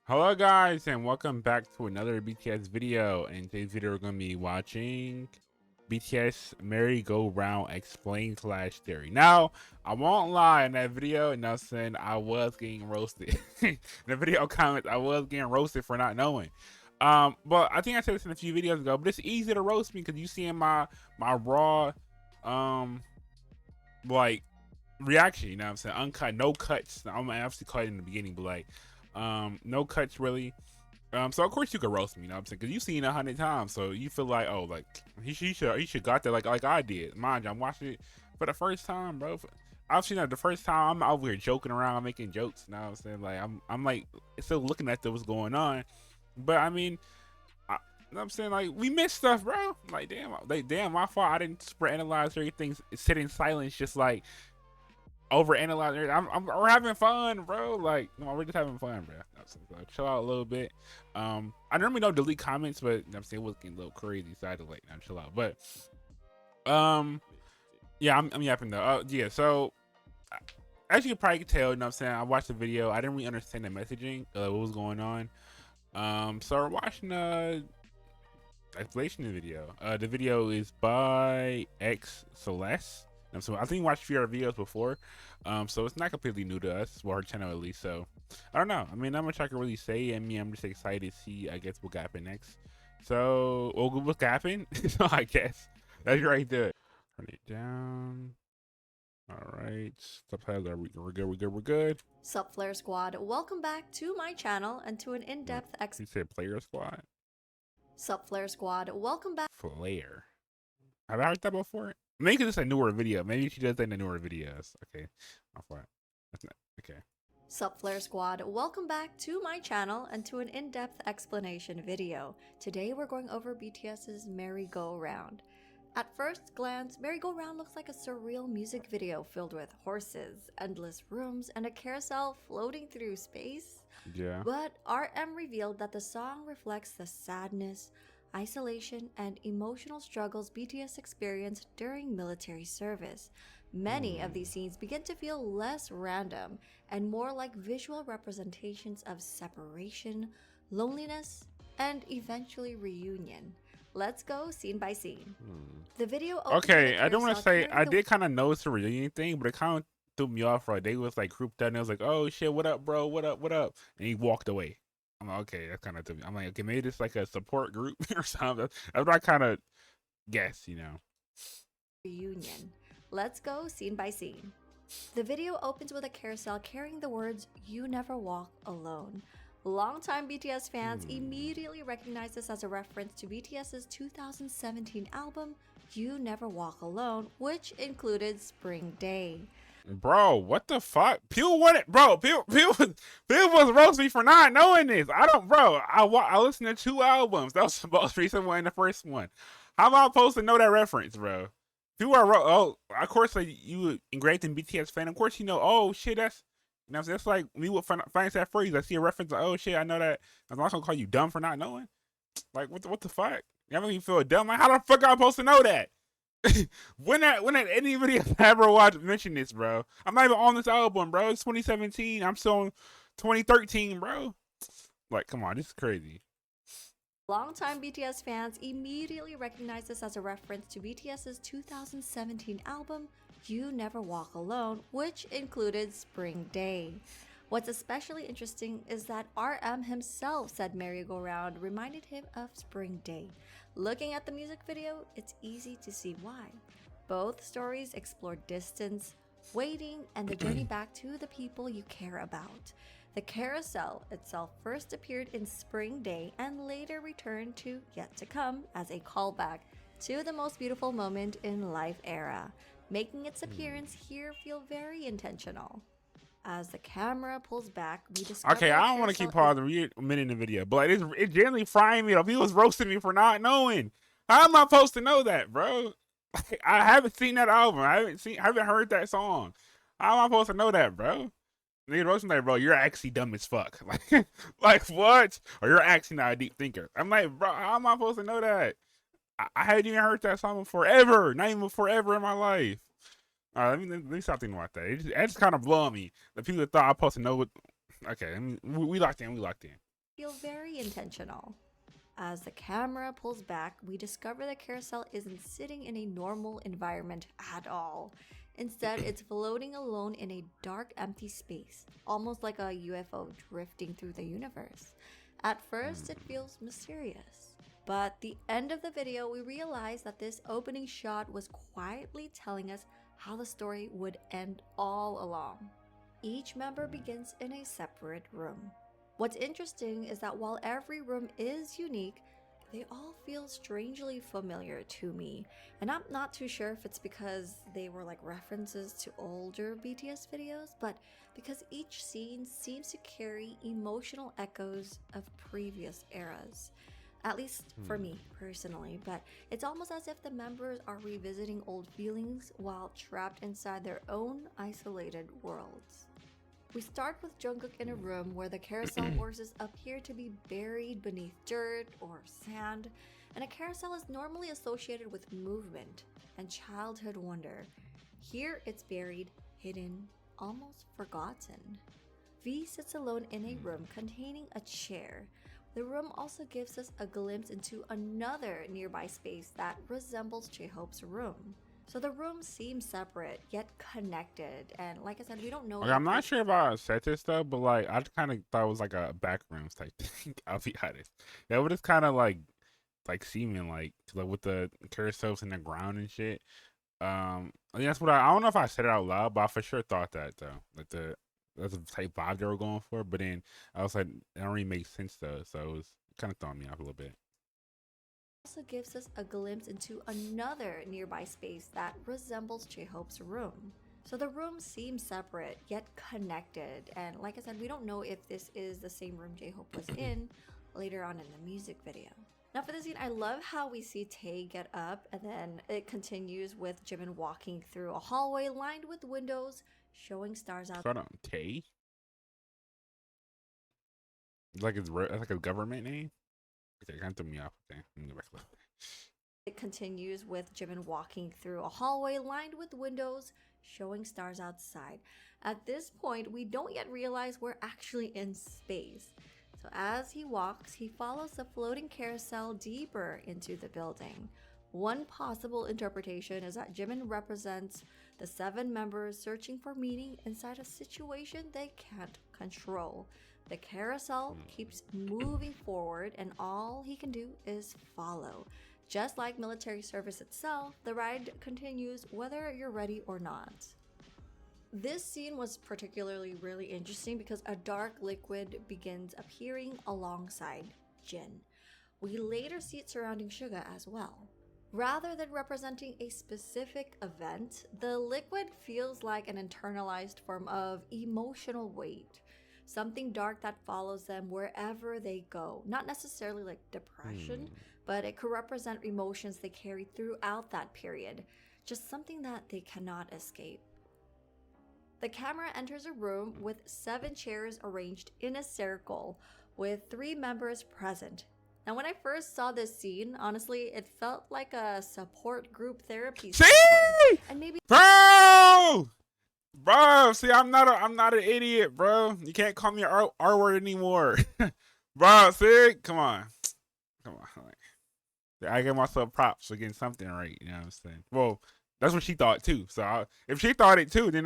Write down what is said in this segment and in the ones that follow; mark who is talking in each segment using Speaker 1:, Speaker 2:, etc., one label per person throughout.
Speaker 1: Hello guys and welcome back to another BTS video. In today's video we're going to be watching BTS merry-go-round explain slash theory. Now I won't lie, in that video, and saying I was getting roasted. In the video comments I was getting roasted for not knowing. But I think I said this in a few videos ago, but it's easy to roast me because you see in my raw like reaction, you know what I'm saying, uncut, no cuts. I'm obviously cut in the beginning, but like no cuts really. So of course you could roast me, you know what I'm saying, because you've seen it 100 times, so you feel like, oh, like he should got that like I did. Mind you, I'm watching it for the first time, bro. I've seen that the first time. I'm over here joking around, making jokes, you know what I'm saying, like I'm like still looking at what's going on. But I mean, you know what I'm saying, like we missed stuff, bro. Like damn, my fault. I didn't spread analyze everything, sit in silence, just like over analyzing. We're having fun, bro. Like, no, we're just having fun, bro. So chill out a little bit. I normally don't delete comments, but I'm saying it was getting a little crazy, so I had to like chill out. But yeah, I'm yapping though. Yeah, so as you probably can tell, you know what I'm saying, I watched the video. I didn't really understand the messaging, what was going on. So we're watching explanation video. The video is by xCeleste. So I think we watched a few other videos before, so it's not completely new to us, well, her channel at least. So I don't know. I mean, not much I can really say. I mean, I'm just excited to see, I guess, what happen next. So, well, what happened? So I guess that's right there. Turn it down. All right, subtitles are we're good.
Speaker 2: Sup, Flare Squad, welcome back to my channel and to an in-depth
Speaker 1: You said Player Squad?
Speaker 2: Sup, Flare Squad, welcome back.
Speaker 1: Flare. Have I heard that before? Maybe it's a newer video. Maybe she does that in the newer videos. Okay, I'll fly. That's not okay.
Speaker 2: Sup, Flare Squad, welcome back to my channel and to an in-depth explanation video. Today we're going over BTS's Merry-Go-Round. At first glance, Merry-Go-Round looks like a surreal music video filled with horses, endless rooms, and a carousel floating through space.
Speaker 1: Yeah.
Speaker 2: But RM revealed that the song reflects the sadness, isolation, and emotional struggles BTS experienced during military service. Many of these scenes begin to feel less random and more like visual representations of separation, loneliness, and eventually reunion. Let's go scene by scene. The video opens
Speaker 1: Okay,
Speaker 2: with
Speaker 1: I don't want to say I
Speaker 2: the
Speaker 1: did kind of notice the reunion thing, but it kind of threw me off. Right, they was like grouped up, and it was like, "Oh shit, what up, bro? What up? What up?" And he walked away. I'm like, okay, that kind of threw me. I'm like, okay, maybe it's like a support group or something. That's what I kind of guess, you know.
Speaker 2: reunion. Let's go scene by scene. The video opens with a carousel carrying the words, "You never walk alone." Longtime BTS fans immediately recognize this as a reference to BTS's 2017 album, You Never Walk Alone, which included Spring Day.
Speaker 1: Bro, what the fuck? Pew wanted, bro. Pew was roasting me for not knowing this. I don't, bro. I listened to 2 albums. That was the most recent one and the first one. How am I supposed to know that reference, bro? People are oh, of course, like you engraved in BTS fan. Of course, you know. Oh shit, that's, you know, that's like me with find that phrase. I see a reference. Like, oh shit, I know that. I'm not gonna call you dumb for not knowing. Like what the fuck? You make me feel dumb. Like how the fuck am I supposed to know that? when that anybody ever watched mention this, bro? I'm not even on this album, bro. It's 2017. I'm still on 2013, bro. Like, come on, this is crazy.
Speaker 2: Longtime BTS fans immediately recognize this as a reference to BTS's 2017 album, You Never Walk Alone, which included Spring Day. What's especially interesting is that RM himself said Merry-Go-Round reminded him of Spring Day. Looking at the music video, it's easy to see why. Both stories explore distance, waiting, and the journey back to the people you care about. The carousel itself first appeared in Spring Day and later returned to Yet to Come as a callback to the most beautiful moment in Life era, making its appearance here feel very intentional. As the camera pulls back, we discover.
Speaker 1: Okay, I don't want to keep pausing a minute in the video, but it's generally frying me up. He was roasting me for not knowing. How am I supposed to know that, bro? I haven't seen that album. I haven't heard that song. How am I supposed to know that, bro? Nigga roasting like, bro, you're actually dumb as fuck. Like what? Or you're actually not a deep thinker. I'm like, bro, how am I supposed to know that? I hadn't even heard that song forever. Not even forever in my life. All right, let me stop thinking about that. It just kind of blowing me. The people that thought I was supposed to know what. Okay, I mean, we locked in. We locked in.
Speaker 2: feel very intentional. As the camera pulls back, we discover the carousel isn't sitting in a normal environment at all. Instead, it's floating alone in a dark, empty space, almost like a UFO drifting through the universe. At first, it feels mysterious. But the end of the video, we realize that this opening shot was quietly telling us how the story would end all along. Each member begins in a separate room. What's interesting is that while every room is unique, they all feel strangely familiar to me. And I'm not too sure if it's because they were like references to older BTS videos, but because each scene seems to carry emotional echoes of previous eras. At least for me personally, but it's almost as if the members are revisiting old feelings while trapped inside their own isolated worlds. We start with Jungkook in a room where the carousel horses appear to be buried beneath dirt or sand, and a carousel is normally associated with movement and childhood wonder. Here it's buried, hidden, almost forgotten. V sits alone in a room containing a chair. The room also gives us a glimpse into another nearby space that resembles J-Hope's room. So the rooms seem separate, yet connected. And like I said, we don't know.
Speaker 1: Okay, I'm not sure if I said this though, but like I kind of thought it was like a backrooms type thing. I'll be honest. That would just kind of like seeming like with the carousels in the ground and shit. I think that's what I don't know if I said it out loud, but I for sure thought that though. Like that's the type vibe they were going for. But then I was like, it don't really make sense though. So it was kind of throwing me off a little bit.
Speaker 2: Also gives us a glimpse into another nearby space that resembles J-Hope's room. So the rooms seem separate, yet connected. And like I said, we don't know if this is the same room J-Hope was in later on in the music video. Now for this scene, I love how we see Tae get up and then it continues with Jimin walking through a hallway lined with windows, showing stars out.
Speaker 1: Hold on, Tae? Like it's like a government name? Okay, kind of threw me off. Okay, let me go back a little bit.
Speaker 2: It continues with Jimin walking through a hallway lined with windows, showing stars outside. At this point, we don't yet realize we're actually in space. So as he walks, he follows the floating carousel deeper into the building. One possible interpretation is that Jimin represents the 7 members searching for meaning inside a situation they can't control. The carousel keeps moving forward and all he can do is follow. Just like military service itself, the ride continues whether you're ready or not. This scene was particularly really interesting because a dark liquid begins appearing alongside Jin. We later see it surrounding Suga as well. Rather than representing a specific event, the liquid feels like an internalized form of emotional weight. Something dark that follows them wherever they go. Not necessarily like depression, but it could represent emotions they carry throughout that period. Just something that they cannot escape. The camera enters a room with 7 chairs arranged in a circle with 3 members present. Now when I first saw this scene, honestly, it felt like a support group therapy session. And maybe
Speaker 1: Bro, see, I'm not an idiot, bro. You can't call me R word anymore, bro. See, come on. Like, I give myself props for getting something right. You know what I'm saying? Well, that's what she thought too. So if she thought it too, then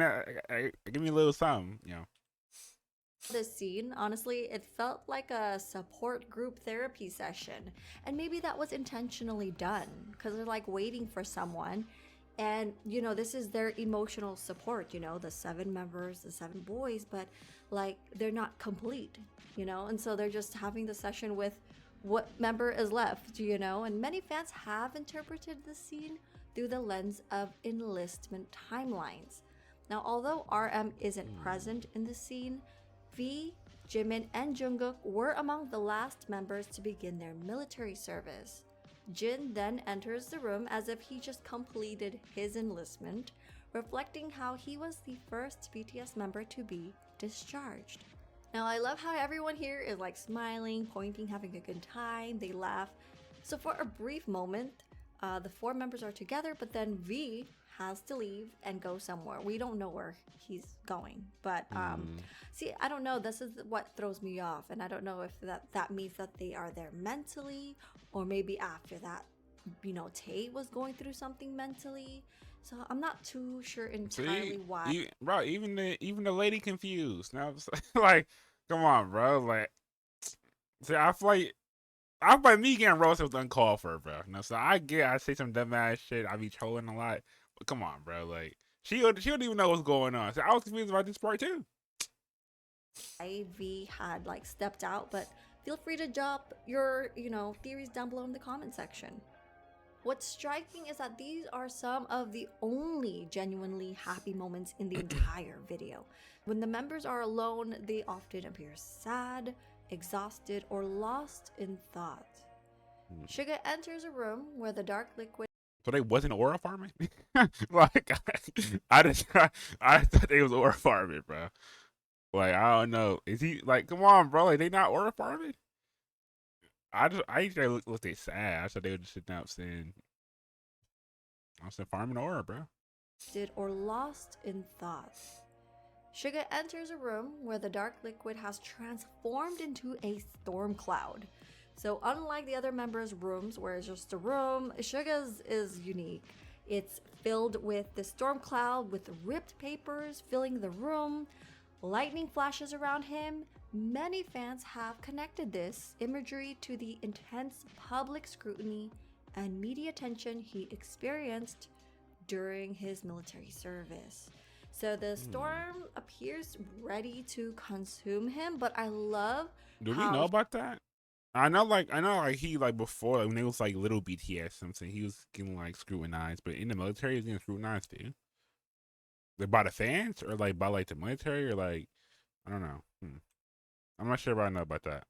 Speaker 1: give me a little something, you know.
Speaker 2: This scene, honestly, it felt like a support group therapy session. And maybe that was intentionally done because they're like waiting for someone. And, you know, this is their emotional support, you know, the 7 members, the 7 boys, but like they're not complete, you know, and so they're just having the session with what member is left, you know, and many fans have interpreted this scene through the lens of enlistment timelines. Now, although RM isn't present in the scene, V, Jimin, and Jungkook were among the last members to begin their military service. Jin then enters the room as if he just completed his enlistment, reflecting how he was the first BTS member to be discharged. Now I love how everyone here is like smiling, pointing, having a good time, they laugh. So for a brief moment, the 4 members are together, but then V has to leave and go somewhere. We don't know where he's going, but see, I don't know. This is what throws me off, and I don't know if that means that they are there mentally, or maybe after that, you know, Tay was going through something mentally. So I'm not too sure entirely why.
Speaker 1: Bro, even the lady confused. Now it's like, come on, bro. Like, see, I feel like me getting roasted was uncalled for, bro. You know, so I say some dumbass shit. I be trolling a lot, but come on, bro. Like, she don't even know what's going on. So I was confused about this part too.
Speaker 2: IV had like stepped out, but feel free to drop your, you know, theories down below in the comment section. What's striking is that these are some of the only genuinely happy moments in the entire video. When the members are alone, they often appear sad, exhausted, or lost in thought. Suga enters a room where the dark liquid.
Speaker 1: So they wasn't aura farming? Like, I thought they was aura farming, bro. Like, I don't know. Is he like, come on, bro? Like, they not aura farming? I usually look they sad. I thought they were just sitting out saying, I said farming aura, bro.
Speaker 2: Or lost in thought. Suga enters a room where the dark liquid has transformed into a storm cloud. So unlike the other members' rooms, where it's just a room, Suga's is unique. It's filled with the storm cloud with ripped papers filling the room, lightning flashes around him. Many fans have connected this imagery to the intense public scrutiny and media attention he experienced during his military service. So the storm appears ready to consume him, but I love.
Speaker 1: Do we know about that? I know he like before, like, when it was like little BTS, something he was getting like scrutinized, but in the military he was getting scrutinized too. Like by the fans, or like by like the military, or like, I don't know. I'm not sure if I know about that.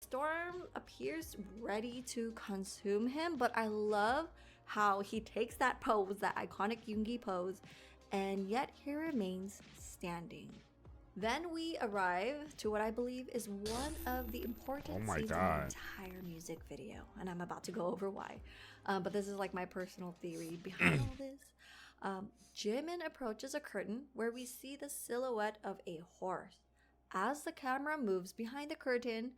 Speaker 2: Storm appears ready to consume him, but I love how he takes that pose, that iconic Yoongi pose, and yet he remains standing. Then we arrive to what I believe is one of the important scenes in the entire music video, and I'm about to go over why. But this is like my personal theory behind all this. Jimin approaches a curtain where we see the silhouette of a horse. As the camera moves behind the curtain,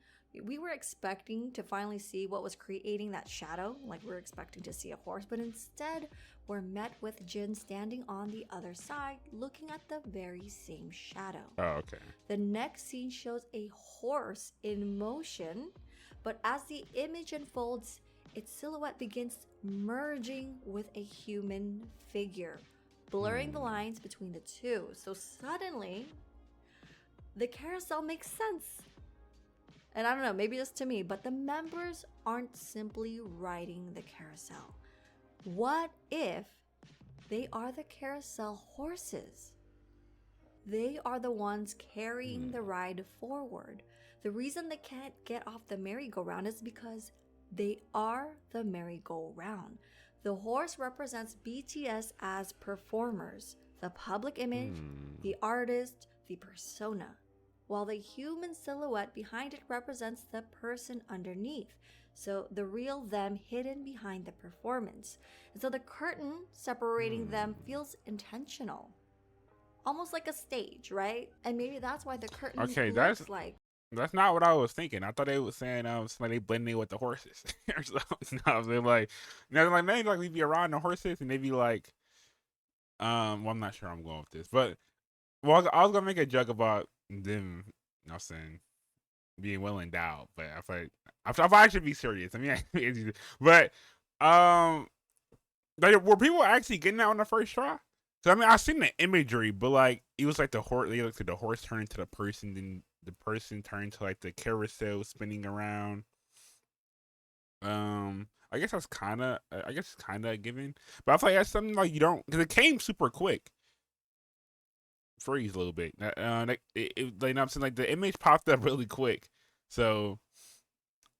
Speaker 2: we were expecting to finally see what was creating that shadow, like we're expecting to see a horse, but instead we're met with Jin standing on the other side, looking at the very same shadow.
Speaker 1: Oh, okay.
Speaker 2: The next scene shows a horse in motion, but as the image unfolds, its silhouette begins merging with a human figure, blurring the lines between the two. So suddenly, the carousel makes sense. And I don't know, maybe just to me, but the members aren't simply riding the carousel. What if they are the carousel horses? They are the ones carrying the ride forward. The reason they can't get off the merry-go-round is because they are the merry-go-round. The horse represents BTS as performers, the public image, the artist, the persona, while the human silhouette behind it represents the person underneath. So the real them hidden behind the performance. And so the curtain separating them feels intentional. Almost like a stage, right? And maybe that's why the curtain looks like.
Speaker 1: That's not what I was thinking. I thought they were saying like they blending with the horses or something. No, they're like, like maybe like we be around the horses and they be like, well, I'm not sure I'm going with this, but well, I was gonna make a joke about them, you know, saying being well endowed, but I feel like I should be serious. I mean, but like, were people actually getting that on the first try? So I mean, I've seen the imagery, but like it was like the horse. They looked like the horse turned to the person, then the person turned to like the carousel spinning around. I guess that's kind of, a given, but I feel like that's something like you don't, because it came super quick. Freeze a little bit. Like, like you know, I'm saying, like the image popped up really quick, so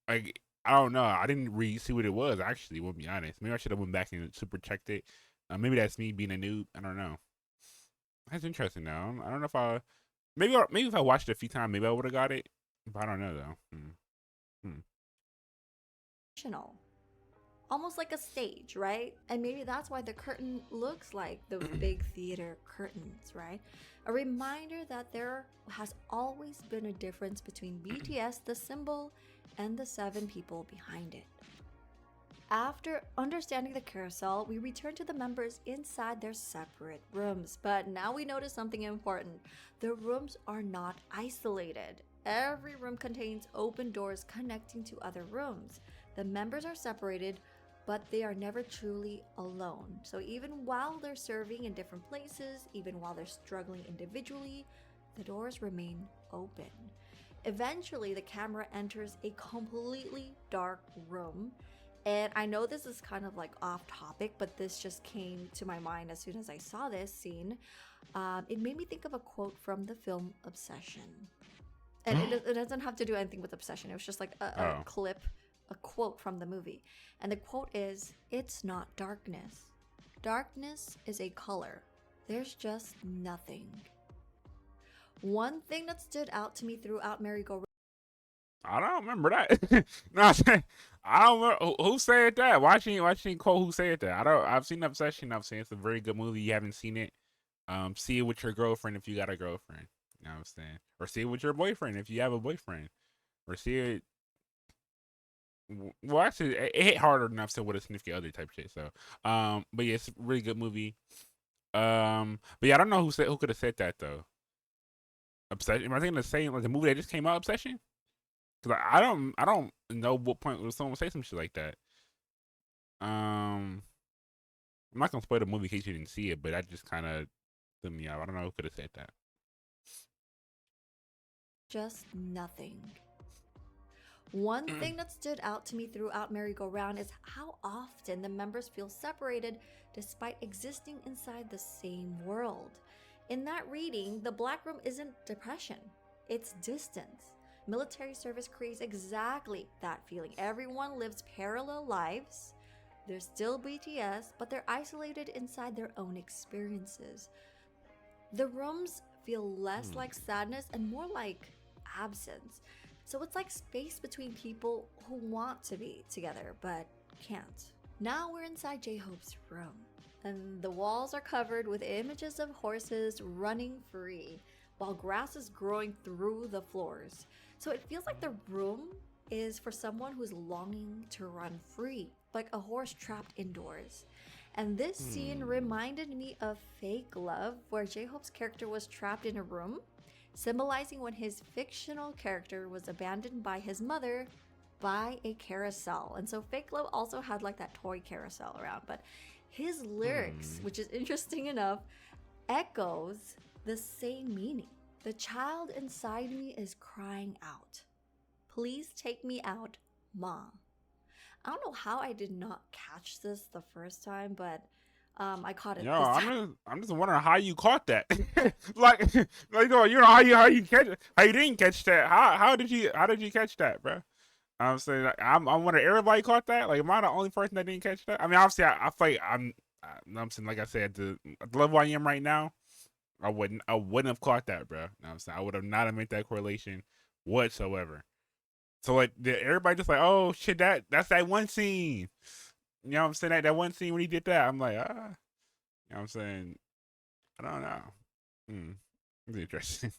Speaker 1: like I don't know. I didn't really see what it was actually. We'll be honest. Maybe I should have went back and super checked it. Maybe that's me being a noob. I don't know. That's interesting though. I don't know if maybe if I watched it a few times, maybe I would have got it. But I don't know though.
Speaker 2: almost like a stage, right? And maybe that's why the curtain looks like those big theater curtains, right? A reminder that there has always been a difference between BTS, the symbol, and the 7 people behind it. After understanding the carousel, we return to the members inside their separate rooms. But now we notice something important. The rooms are not isolated. Every room contains open doors connecting to other rooms. The members are separated, but they are never truly alone. So even while they're serving in different places, even while they're struggling individually, the doors remain open. Eventually, the camera enters a completely dark room. And I know this is kind of like off topic, but this just came to my mind as soon as I saw this scene. It made me think of a quote from the film Obsession. And it doesn't have to do anything with Obsession. It was just like a clip, a quote from the movie. And the quote is, "It's not darkness. Darkness is a color. There's just nothing." One thing that stood out to me throughout Merry-Go-Round.
Speaker 1: I don't remember that. No, I'm saying, I don't remember who said that. Why she quote who said that? I've seen Obsession. I'm saying it's a very good movie. You haven't seen it. See it with your girlfriend if you got a girlfriend. You know what I'm saying? Or see it with your boyfriend if you have a boyfriend. Or see it. Well, actually, it hit harder than I've said with a significant other type shit. So, but yeah, it's a really good movie. But yeah, I don't know who could have said that though. Obsession. Am I thinking the same like the movie that just came out, Obsession? Cause I don't know what point would someone say some shit like that. I'm not gonna spoil the movie in case you didn't see it, but that just kind of threw me off. I don't know who could have said that.
Speaker 2: Just nothing. One thing that stood out to me throughout Merry-Go-Round is how often the members feel separated despite existing inside the same world. In that reading, the Black Room isn't depression, it's distance. Military service creates exactly that feeling. Everyone lives parallel lives. They're still BTS, but they're isolated inside their own experiences. The rooms feel less like sadness and more like absence. So it's like space between people who want to be together but can't. Now we're inside J-Hope's room, and the walls are covered with images of horses running free, while grass is growing through the floors. So it feels like the room is for someone who's longing to run free, like a horse trapped indoors. And this scene reminded me of Fake Love, where J-Hope's character was trapped in a room, symbolizing when his fictional character was abandoned by his mother by a carousel. And so Fake Love also had like that toy carousel around, but his lyrics, which is interesting enough, echoes the same meaning. The child inside me is crying out. Please take me out, Mom. I don't know how I did not catch this the first time, but I caught it.
Speaker 1: Yo,
Speaker 2: this time.
Speaker 1: I'm just wondering how you caught that. like you know how you catch it, how you didn't catch that. How did you catch that, bro? I'm saying like, I'm wondering everybody caught that. Like, am I the only person that didn't catch that? I mean, obviously, I feel like I'm saying, like I said, the level I am right now, I wouldn't have caught that, bro. You know what I'm saying, I would have not have made that correlation whatsoever. So like, everybody just like, oh shit, that's that one scene. You know what I'm saying? That one scene when he did that, I'm like, you know what I'm saying? I don't know. It's interesting.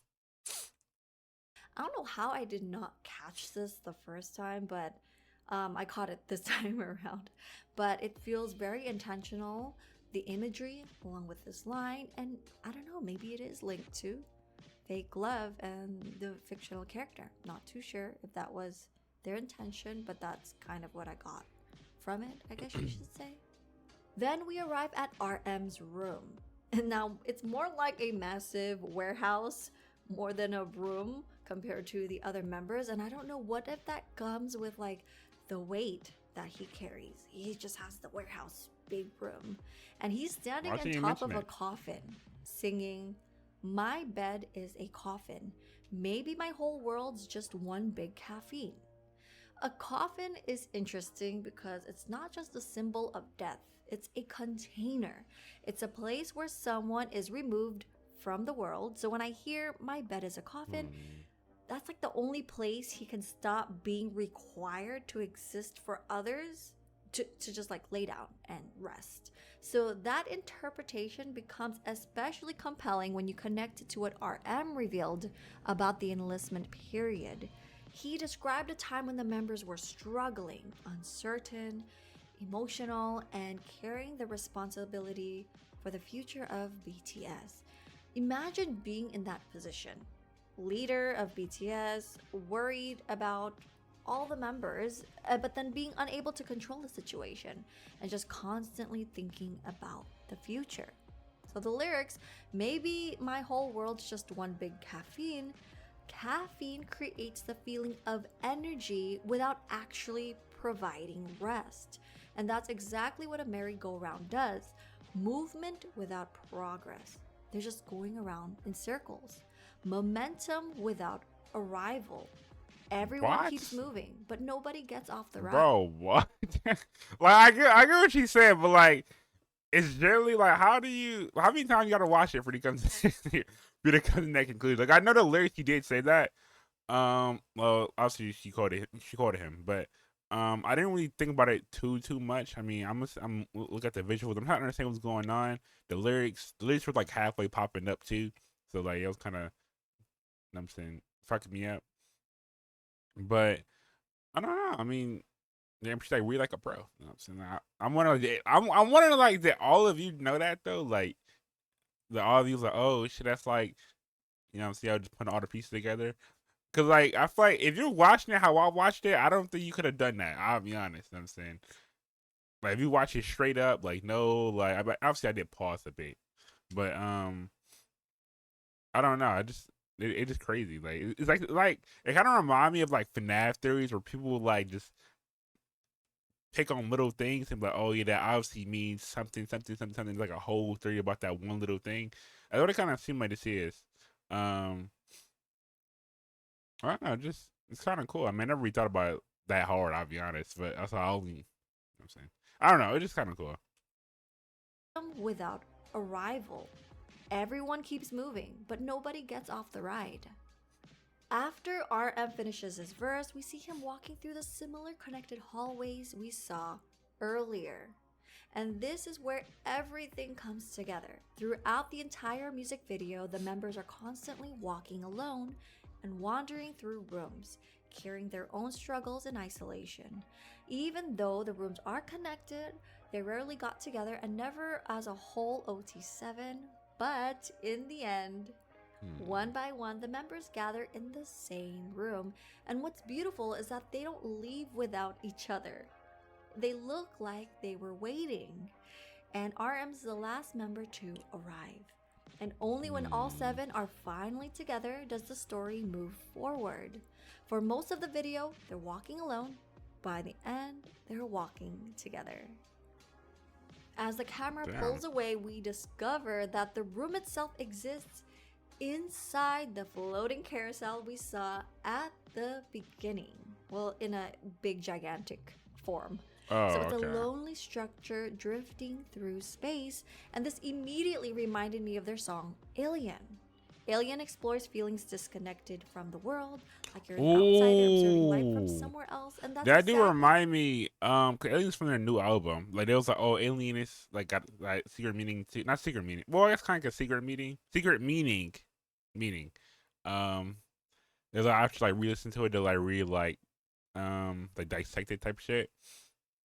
Speaker 2: I don't know how I did not catch this the first time, but I caught it this time around. But it feels very intentional, the imagery along with this line, and I don't know, maybe it is linked to Fake Love and the fictional character. Not too sure if that was their intention, but that's kind of what I got from it, I guess you should say. Then we arrive at RM's room. And now it's more like a massive warehouse more than a room compared to the other members. And I don't know what if that comes with like the weight that he carries. He just has the warehouse big room. And he's standing on top of a coffin singing, "My bed is a coffin. Maybe my whole world's just one big caffeine." A coffin is interesting because it's not just a symbol of death. It's a container. It's a place where someone is removed from the world. So when I hear "my bed is a coffin," that's like the only place he can stop being required to exist for others to just like lay down and rest. So that interpretation becomes especially compelling when you connect it to what RM revealed about the enlistment period. He described a time when the members were struggling, uncertain, emotional, and carrying the responsibility for the future of BTS. Imagine being in that position. Leader of BTS, worried about all the members, but then being unable to control the situation and just constantly thinking about the future. So the lyrics, maybe my whole world's just one big caffeine. Caffeine creates the feeling of energy without actually providing rest. And that's exactly what a merry-go-round does. Movement without progress. They're just going around in circles. Momentum without arrival. Everyone
Speaker 1: What?
Speaker 2: keeps moving, but nobody gets off the ride.
Speaker 1: Bro, what? Like, I get what she's saying, but like, it's generally like, how many times you gotta watch it for you to come to that conclusion? Like, I know the lyrics he did say that. Well, obviously she quoted him, but I didn't really think about it too much. I mean, I'm look at the visuals. I'm trying to understand what's going on. The lyrics were like halfway popping up too, so like it was kind of, I'm saying, fucking me up. But I don't know. I mean, damn, she's like, we like a pro. You know what I'm saying? I'm wondering like that all of you know that though, like that all of you like, oh shit, that's like, you know what I'm saying, I just putting all the pieces together. Cause like I feel like if you're watching it how I watched it, I don't think you could have done that. I'll be honest. You know what I'm saying, like if you watch it straight up, like no, like obviously I did pause a bit, but I don't know. It's just crazy. Like it's like it kind of remind me of like FNAF theories where people will like just pick on little things and be like, oh yeah, that obviously means something, like a whole theory about that one little thing. That's what it kind of seemed like this is. I don't know, just it's kind of cool. I mean, I never really thought about it that hard. I'll be honest, but that's all. You know what I'm saying, I don't know. It's just kind of cool.
Speaker 2: Without arrival. Everyone keeps moving, but nobody gets off the ride. After RM finishes his verse, we see him walking through the similar connected hallways we saw earlier. And this is where everything comes together. Throughout the entire music video, the members are constantly walking alone and wandering through rooms, carrying their own struggles in isolation. Even though the rooms are connected, they rarely got together and never as a whole OT7, but in the end, one by one, the members gather in the same room. And what's beautiful is that they don't leave without each other. They look like they were waiting. And RM's the last member to arrive. And only when all 7 are finally together does the story move forward. For most of the video, they're walking alone. By the end, they're walking together. As the camera pulls away, we discover that the room itself exists inside the floating carousel we saw at the beginning. Well, in a big, gigantic form.
Speaker 1: Oh,
Speaker 2: so it's
Speaker 1: okay.
Speaker 2: a lonely structure drifting through space, and this immediately reminded me of their song Alien. Alien explores feelings disconnected from the world, like you're an outsider observing life from somewhere else, and that's
Speaker 1: that do remind me, 'cause Alien's from their new album. Like they was like, oh, Alien is like got like secret meaning too, not secret meaning. Well, it's kind of like a secret meaning. There's like actually like re-listen to it to like like dissect it type shit.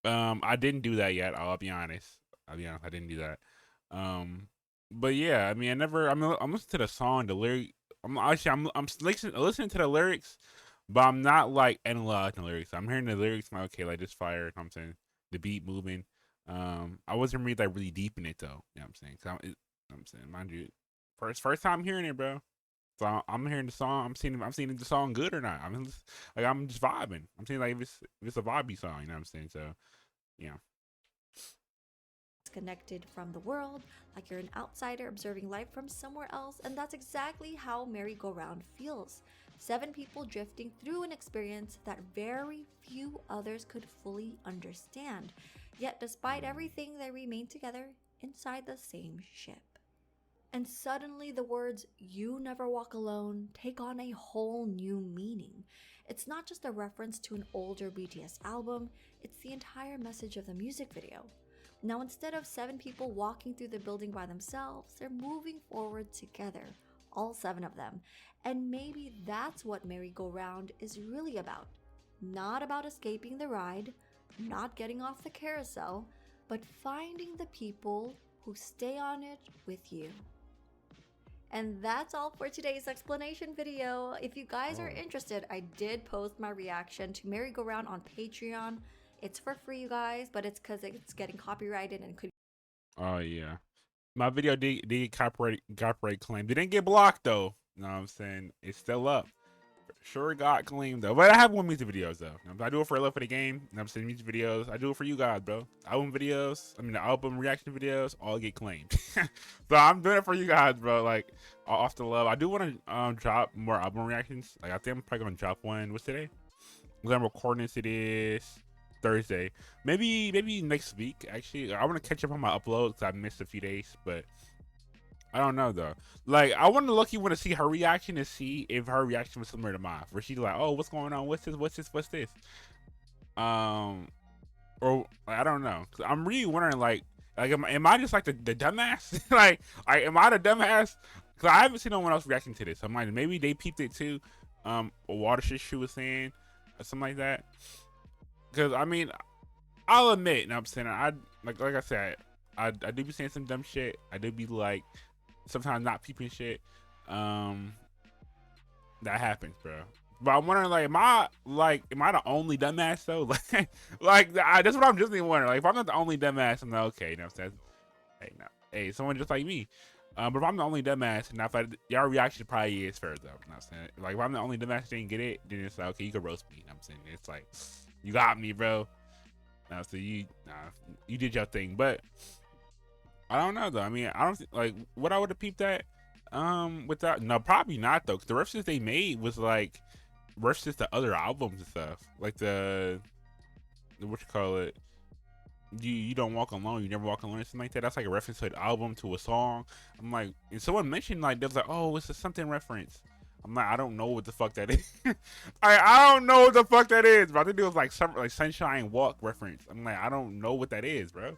Speaker 1: I didn't do that yet. I'll be honest. I didn't do that. But yeah, I mean, I'm listening to the song, the lyric. I'm listening to the lyrics, but I'm not like analyzing the lyrics. I'm hearing the lyrics. I'm like, okay, like this fire. You know what I'm saying, the beat moving. I wasn't really like really deep in it though. You know what I'm saying? I'm saying, mind you, first time hearing it, bro. So I'm hearing the song. I'm seeing if the song good or not. I'm just vibing. I'm saying like if it's a vibey song. You know what I'm saying? So yeah.
Speaker 2: Connected from the world, like you're an outsider observing life from somewhere else, and that's exactly how merry-go-round feels. 7 people drifting through an experience that very few others could fully understand. Yet despite everything, they remain together inside the same ship. And suddenly the words "you never walk alone" take on a whole new meaning. It's not just a reference to an older BTS album, it's the entire message of the music video. Now, instead of 7 people walking through the building by themselves, they're moving forward together, all 7 of them. And maybe that's what merry-go-round is really about. Not about escaping the ride, not getting off the carousel, but finding the people who stay on it with you. And that's all for today's explanation video. If you guys are interested, I did post my reaction to merry-go-round on Patreon. It's for free, you guys, but it's because it's getting copyrighted and could.
Speaker 1: Oh yeah, my video did get copyright claim. It didn't get blocked though. You know what I'm saying? It's still up. Sure got claimed though. But I have one music videos though. I do it for a love for the game. And I'm saying music videos. I do it for you guys, bro. Album videos. I mean the album reaction videos all get claimed. So I'm doing it for you guys, bro. Like off the love. I do want to drop more album reactions. Like I think I'm probably gonna drop one. What's today? When I'm recording this, it is Thursday. Maybe next week. Actually, I want to catch up on my uploads because I missed a few days, but I don't know though. Like I want to see her reaction and see if her reaction was similar to mine. Where she's like, "Oh, what's going on? What's this?" Or I don't know. Cause I'm really wondering, like am I just like the dumbass? like, am I the dumbass? Cause I haven't seen no one else reacting to this. I'm like, maybe they peeped it too. What Water she was saying, or something like that. Cause I mean, I'll admit, you know what I'm saying, like I said, I do be saying some dumb shit. I do be like sometimes not peeping shit. That happens, bro. But I'm wondering, like, am I the only dumbass though? That's what I'm just wondering. Like, if I'm not the only dumbass, I'm like, okay, you know what I'm saying? Hey, someone just like me. But if I'm the only dumbass, and I feel like y'all reaction probably is fair though. You know what I'm saying? Like, if I'm the only dumbass that didn't get it, then it's like, okay, you can roast me. You know what I'm saying? It's like, you got me, bro. Now, so you did your thing, but I don't know though. I mean, I don't like what I would have peeped at. Without no, probably not though. Cause the references they made was like references to other albums and stuff, like the what you call it. You don't walk alone. You never walk alone. Or something like that. That's like a reference to an album, to a song. I'm like, and someone mentioned like they was like, oh, it's a something reference. I'm like, I don't know what the fuck that is. I don't know what the fuck that is, bro. I think it was like some like Sunshine Walk reference. I'm like, I don't know what that is, bro.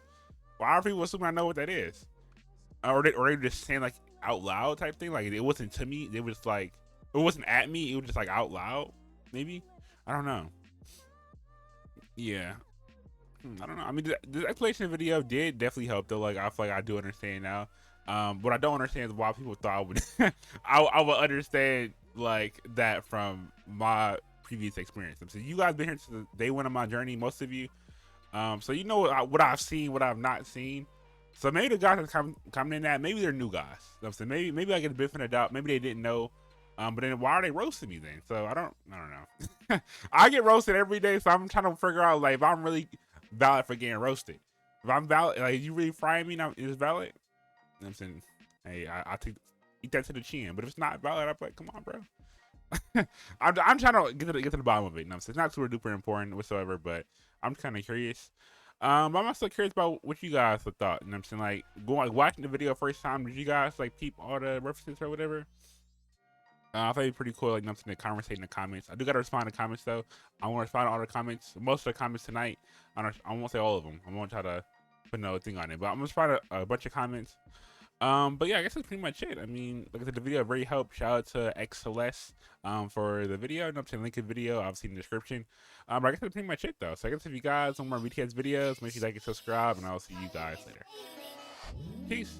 Speaker 1: Why are people assuming I know what that is? Or they just saying like out loud type thing. Like it wasn't to me. It was like it wasn't at me. It was just like out loud. Maybe I don't know. Yeah. I don't know. I mean, the explanation video did definitely help though. Like I feel like I do understand now. What I don't understand is why people thought I would I would understand like that from my previous experience. So you guys been here since day one of my journey, most of you. So you know what I've seen, what I've not seen. So maybe the guys that coming in that, maybe they're new guys. You know what I'm saying? Maybe I get a bit of a doubt. Maybe they didn't know. But then why are they roasting me then? So I don't know. I get roasted every day, so I'm trying to figure out like if I'm really valid for getting roasted. If I'm valid, like you really frying me now, is valid? You know what I'm saying, hey, I eat that to the chin. But if it's not valid, I'm like, come on, bro. I'm trying to get to the bottom of it. You know what I'm saying? It's not super duper important whatsoever, but I'm kind of curious. But I'm also curious about what you guys thought. You know what I'm saying? Like watching the video first time, did you guys like peep all the references or whatever? I thought it'd be pretty cool, like, you know what I'm saying, to conversate in the comments. I do gotta respond to comments though. I want to respond to all the comments, most of the comments tonight. I won't say all of them. I won't try to put no thing on it, but I'm gonna respond to a bunch of comments. But yeah, I guess that's pretty much it. I mean, like I said, the video really helped. Shout out to xCeleste for the video. You know what I'm saying, link in the video, obviously in the description. But I guess that's pretty much it though. So I guess if you guys want more BTS videos, make sure you like and subscribe, and I'll see you guys later. Peace.